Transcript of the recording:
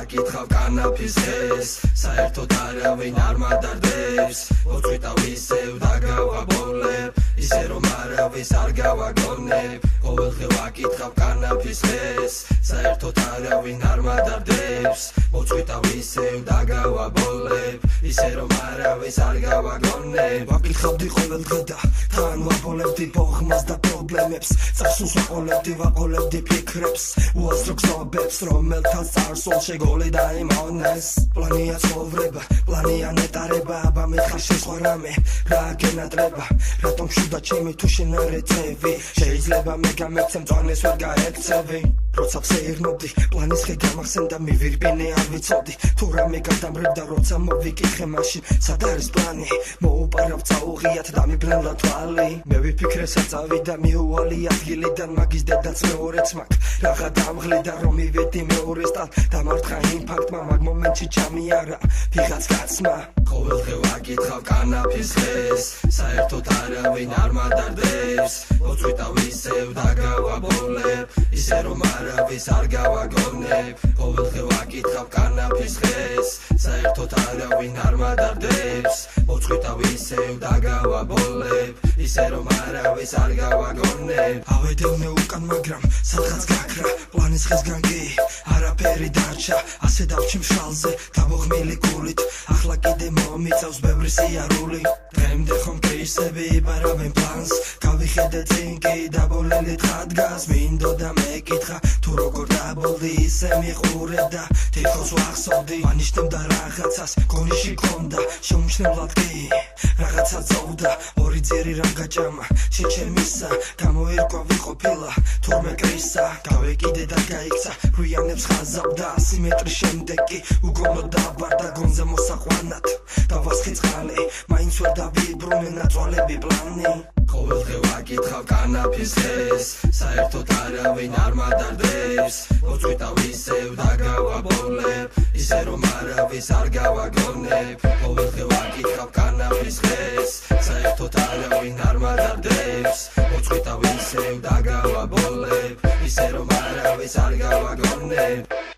ვაკითხავ კანაფის ხეს საერთოდ არავინ არ მადარდებს მოწვიტავ ისევ დაგავაბოლებ ისე რომ არავის არ გავაგონებ ყოველდღე ვაკითხავ კანაფის ხეს საერთოდ არავინ არ მადარდებს მოწვიტავ ისევ დაგავაბოლებ ისე რომ არავის არ გავაგონებ ვაკითხავდი ყოველდღე და თან ვაპოლებდი ბოხმას და პრობლემებს წარსულს ვაყოლებდი ფიქრებს უაზრო გზობებს რომელთაც წარსულ შეგოლი დაიმონეს პლანია ცხოვრება პლანია ნეტარება აბა მე ხარ შესხვა რამე რა გენატრება რატომ შუდა ჩემი თუ შენ არ ეწევი შეიძლება მე გამეცემ წვანეს ვერ გაექცევი როცა ვსეირნობდი პლანის ხე გამახსენდა მივირბინე არ ვიცოდი თუ რამე გადამრევდა როცა მოვიკითხე მაშინ სად არის პლანი მოუპარავ წაუღიათ და მიბლენდა თვალი მე ვიფიქრე საწავიდა მიუვალი ადგილიდან მაგის დედაც მეორეც მაგ რაღა დამღლიდა რომ მივედი მეორეს ტალ დამარცხა იმ ფაქტმა მაგ მომენტში ჩამიარა ვიღაც კაცმა ყოველდღე ვაკითხავ კანაფის ხეს საერთოდ არავინ არ მადარდებს მოწვიტავ ისევ დაგავაბოლებ ისე რომ არავის არ გავაგონებ ყოველდღე ვაკითხავ კანაფის ხეს საერთოდ არავინ არ მადარდებს მოწვიტავ ისევ დაგავაბოლებ ისე რომ არავის არ გავაგონებ ავედევნე უკან მაგრამ სადღაც გაქრა პლანის ხესგან კი არაფერი დარჩა ასე დავჩი მშალზე დაბოღმილი გულით ახლა კიდე მომიწევს ბევრი სიარული დღემდე ხომ კრისები იბარავენ პლანს გავიხედე წინ კი დაბოლილი თხადგას მინდოდა მეკითხა თუ როგორ დაბოლდი ისე მიყურე და თითქოს ვახსოვდი მანიშნებდა რაღაცას გონიში ქონდა შემჩნევლად კი რაღაცა წოვდა ორი ძირი რამ გაჭამა შეჩემისა გამოერკვა ვიყოფილა თურმე კრისა გავეკიდე და გაიქცა რუიანებს ხაზავდა 100 მეტრის შემდეგ კი უგონო დაბარდა გონზე მოსაყვანად დავასხი წყალი მაინც ვერ დავიბრუნე ნაწვალები პლანი ყოველდღე ვაკითხავ კანაფის ხეს საერთოდ არავინ არ მადარდებს მოწვიტავ ისევ დაგავაბოლებ ისე რომ არავის არ გავაგონებ ყოველდღე ვაკითხავ კანაფის ხეს საერთოდ არავინ არ მადარდებს მოწვიტავ ისევ დაგავაბოლებ ისე რომ არავის არ გავაგონებ